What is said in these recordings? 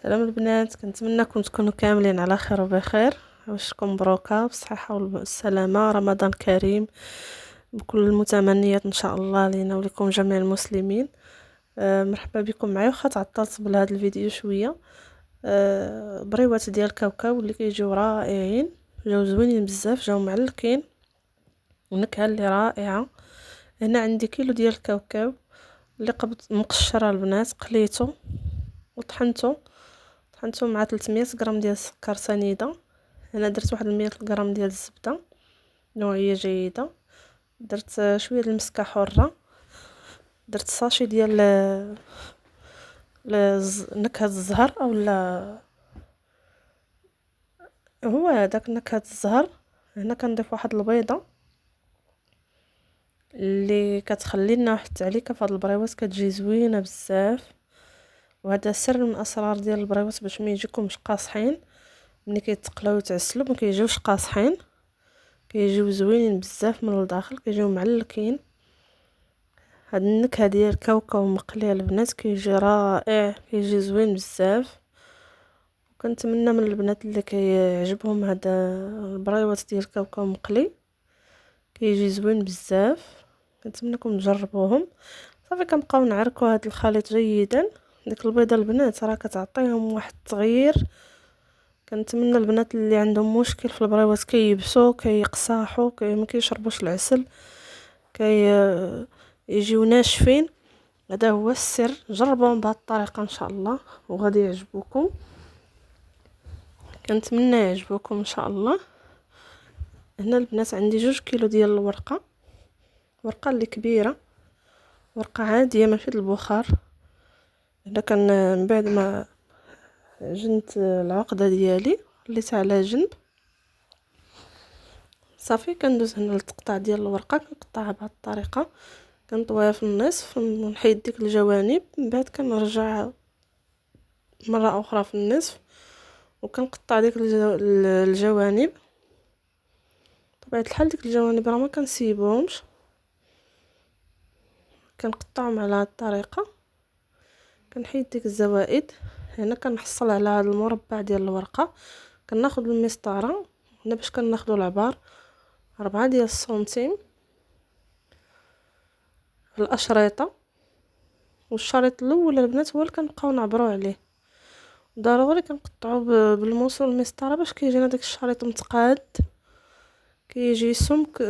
سلام البنات، كنتمنىكم تكونوا كاملين على خير وبخير. وشكم مبروكه بالصحه والسلامه، رمضان كريم بكل المتمنيات ان شاء الله لينا ولكم جميع المسلمين. مرحبا بكم معايا. واخا تعطلت بهذا الفيديو شويه. بريوات ديال الكاوكاو اللي كيجيو رائعين، جاو زوينين بزاف، جاو معلقين ونكهه اللي رائعه. هنا عندي كيلو ديال الكاوكاو اللي قبض مقشره البنات، قليته وطحنته مع 300 غرام ديال السكر سنيده. هنا درت واحد 100 غرام ديال الزبده نوعيه جيده، درت شويه د المسكه حره، درت ساشي ديال نكهه الزهر اولا هو هذاك نكهه الزهر. هنا كنضيف واحد البيضه اللي كتخلي لنا واحد التعليكه في هاد البريوات، كتجي زوينه بزاف. وهذا سر من اسرار ديال البريوات باش ما يجيكمش قاصحين ملي كيتقلاو وتعسلوا، ما كيجيوش قاصحين، كيجيو زوينين بزاف من الداخل، كيجيو معلقين. هاد النكهه ديال الكاوكاو مقلي البنات كيجي رائع، كيجي زوين بزاف. وكنتمنى من البنات اللي كيعجبهم هذا البريوات ديال الكاوكاو مقلي كيجي زوين بزاف، كنتمنىكم تجربوهم. صافي كنبقاو نعركوا هذا الخليط جيدا. ديك البيضه البنات راه كتعطيهم واحد التغيير. كنتمنى البنات اللي عندهم مشكل في البريوات كييبسوا كيقصاحوا ما كيشربوش العسل يجيو ناشفين، هذا هو السر. جربوهم بهذه الطريقه ان شاء الله وغادي يعجبوكم، كنتمنى يعجبوكم ان شاء الله. هنا البنات عندي 2 كيلو ديال ورقه اللي كبيره، ورقه عاديه ماشي د البخار. هنا كان من بعد ما عجنت العقده ديالي خليتها على جنب، صافي كندوز هنا للتقطاع ديال الورقه، كنقطعها بهذه الطريقه، كنطويها في النصف ونحيد ديك الجوانب، من بعد كنرجع مره اخرى في النصف وكنقطع ديك الجوانب. بطبيعه الحال ديك الجوانب راه ما كنسيبهمش، كنقطعهم على هذه الطريقه، كنحيد ديك الزوائد. هنا كنحصل على هذا المربع ديال الورقه، كناخذ المسطره هنا باش كناخذوا العبار 4 ديال السنتيم في الاشرطه. والشريط الاول البنات هو اللي كنبقاو نعبروا عليه، ضروري كنقطعوا بالموس والمسطره باش كيجينا داك الشريط متقاد، كيجي سمك،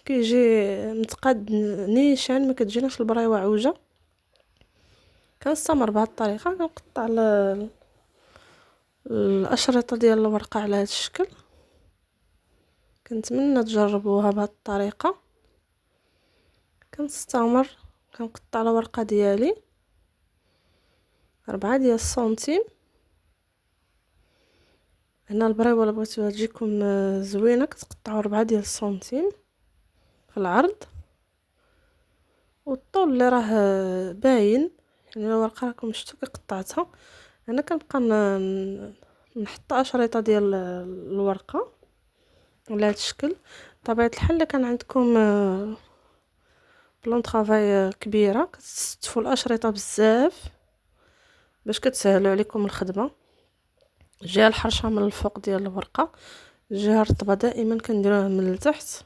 كيجي متقاد نيشان، ما كتجيناش البريوه عوجه. كنستمر بهذه الطريقه، كنقطع الاشرطه ديال الورقه على هذا الشكل. كنتمنى تجربوها بهذه الطريقه. كنستمر كنقطع الورقه ديالي 4 ديال السنتيم. هنا البريوه اللي بغيتوها تجيكم زوينه كتقطعوا 4 ديال السنتيم في العرض، والطول اللي راه باين يعني الورقه راكم شفتوا كي قطعتها. انا كنبقى نحط اشرطه ديال الورقه على هذا الشكل. بطبيعه الحال الا كان عندكم بلون طرافاي كبيره كتستفوا الاشرطه بزاف باش كتسهلوا عليكم الخدمه. الجهه الحرشه من الفوق ديال الورقه، الجهه الرطبه دائما كنديروها من التحت،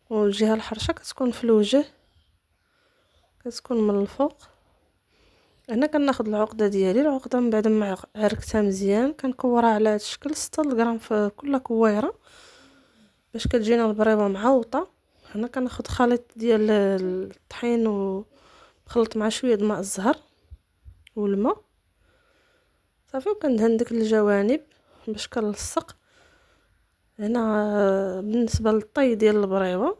والجهه الحرشه كتكون في الوجه كتكون من الفوق. هنا كناخذ العقده ديالي، العقده من بعد ما عركتها مزيان كنكورها على هذا الشكل 6 غرام في كل كويره باش كتجينا البريوه معوطه. هنا كناخذ خليط ديال الطحين وخلط مع شويه د ماء الزهر والماء، صافي وكندهن ديك الجوانب باش كنلصق. هنا بالنسبه للطي ديال البريوه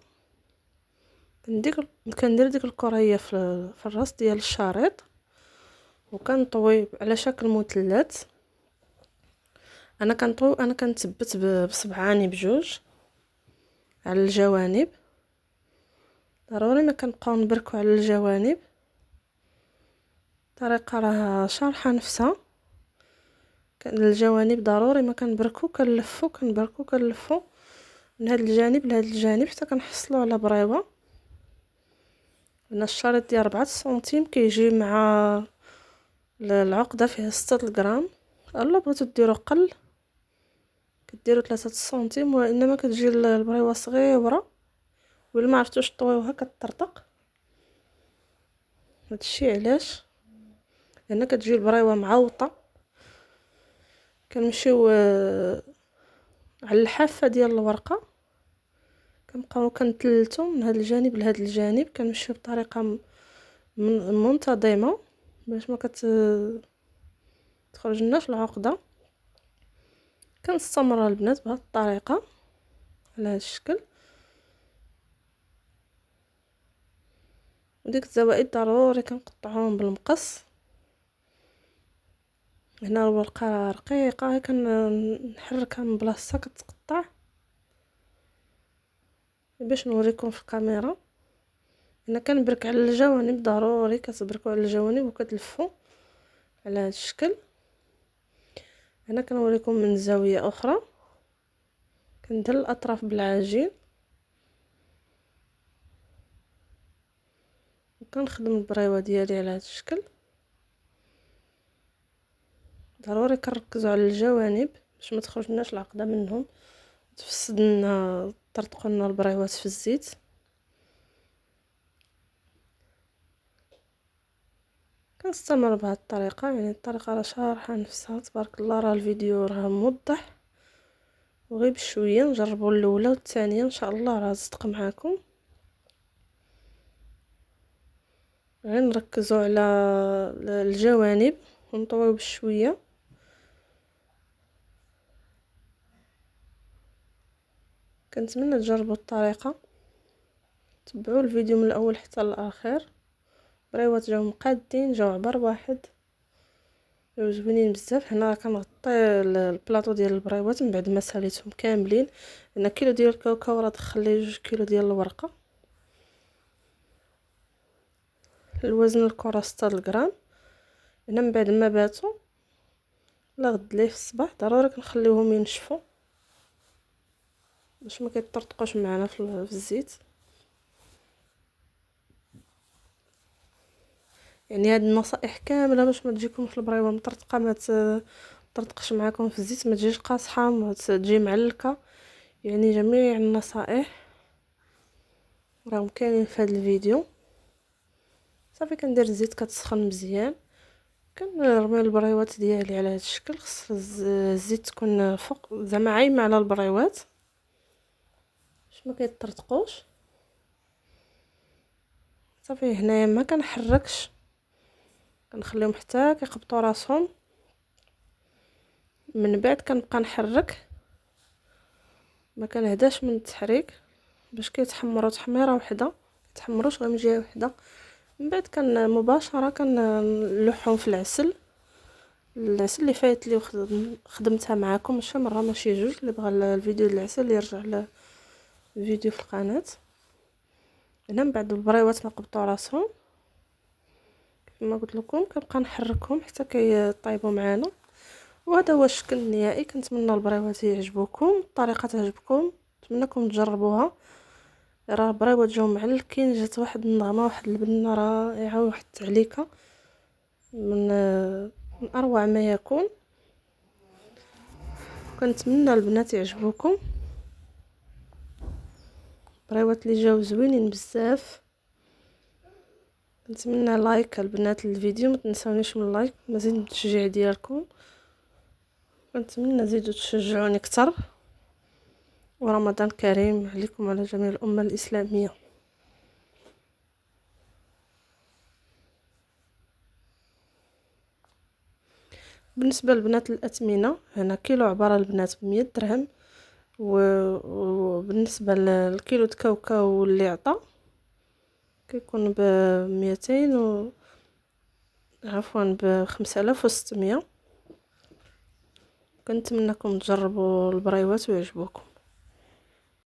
كندير ديك الكريه في الراس ديال الشريط وكنطوي على شكل مثلث. انا كنثبت بصبعاني بجوج على الجوانب، ضروري ما كنبقاو نبركو على الجوانب. الطريقه راه شارحه نفسها، الجوانب ضروري ما كنبركو، كنلفو من هذا الجانب لهذا الجانب حتى كنحصلوا على بريوه. هنا الشريط ديال 4 سنتيم كيجي مع العقدة فيها 6 غرام. الا بغيتو ديرو قل كديروا 3 سنتيم، وانما كتجي البريوه صغيره، ولا ما عرفتوش طويوها كتطرطق. هادشي علاش، لان كتجي البريوه معوطه. كنمشيو على الحافه ديال الورقه، كنبقاو كنتلتو من هذا الجانب لهذا الجانب، كنمشيو بطريقه منتظمه باش ما تخرجناش العقده. كنستمر البنات بهذه الطريقه على هذا الشكل. وديك الزوائد ضروري كنقطعوهم بالمقص. هنا الورقه رقيقه كنحركها من بلاصتها كتقطع باش نوريكم في الكاميرا. انا كنبرك على الجوانب، ضروري كتبركوا على الجوانب وكتلفوا على هذا الشكل. هنا كنوريكم من زاويه اخرى. كندير الاطراف بالعجين وكنخدم البريوه ديالي على هذا الشكل. ضروري كنركزوا على الجوانب باش ما تخرجناش العقده منهم، تفسد لنا طرطقوا لنا البريوات في الزيت. كنستمر بهذه الطريقه، يعني الطريقه راه شارحه نفسها تبارك الله. راه الفيديو راه موضح، وغير بشويه نجربوا الاولى والثانيه ان شاء الله راه صدق معاكم. غير نركزوا على الجوانب ونطويو بشويه. كنتمنى تجربوا الطريقه، تبعوا الفيديو من الاول حتى الاخر. بريوات جاو مقادين، جاو عبر واحد، جاو زوينين بزاف. هنا كنغطي البلاطو ديال البريوات من بعد ما ساليتهم كاملين. هنا كيلو ديال الكاوكاو راه دخل لي 2 كيلو ديال الورقه. الوزن الكره 6 غرام. هنا من بعد ما باتوا لا غد ليه في الصباح ضروري كنخليوهم ينشفوا باش ما كيطرطقوش معنا في الزيت. يعني هاد النصائح كامله باش ما تجيكمش البريوه مطرطقه، ما تطرطقش معاكم في الزيت، ما تجيش قاصحه، ما تجي معلكه. يعني جميع النصائح راهم كاينين في هذا الفيديو. صافي كندير الزيت كتسخن مزيان، كنرمي البريوات ديالي على هذا الشكل. خص الزيت تكون فوق زعما عايمه على البريوات باش ما كيطرطقوش. صافي هنايا ما كنحركش، كنخليهم حتى كيقبطوا راسهم. من بعد كنبقى نحرك، ما كنهداش من التحريك باش كيتحمروا تحميره وحده، كيتحمروش غير من جهه وحده. من بعد مباشره كنلوحهم في العسل اللي فايت لي خدمتها معكم شي مره ماشي جوج. اللي بغى الفيديو ديال العسل يرجع للفيديو في القناه. هنا من بعد البريوات ما قبطوا راسهم كما قلت لكم كنبقى نحركهم حتى كيطيبوا معانا. وهذا هو الشكل النهائي. كنتمنى البريوات يعجبوكم، الطريقه تعجبكم، نتمنىكم تجربوها. راه البريوات جاو معلكين، جات واحد النغمه، واحد البنه رائعه، واحد التعليكه من اروع ما يكون. كنتمنى البنات يعجبوكم البريوات اللي جاو زوينين بزاف. نتمنى لايك البنات للفيديو، ما تنساونيش من اللايك، مزيد من التشجيع ديالكم. كنتمنى تزيدوا تشجعوني اكثر. ورمضان كريم عليكم وعلى جميع الامه الاسلاميه. بالنسبه للبنات الاثمنه، هنا كيلو عباره البنات ب100 درهم. وبالنسبه للكيلو كاوكاو اللي عطى كيكون ب200 عفوا ب5600. كنتمنىكم تجربوا البريوات ويعجبوكم.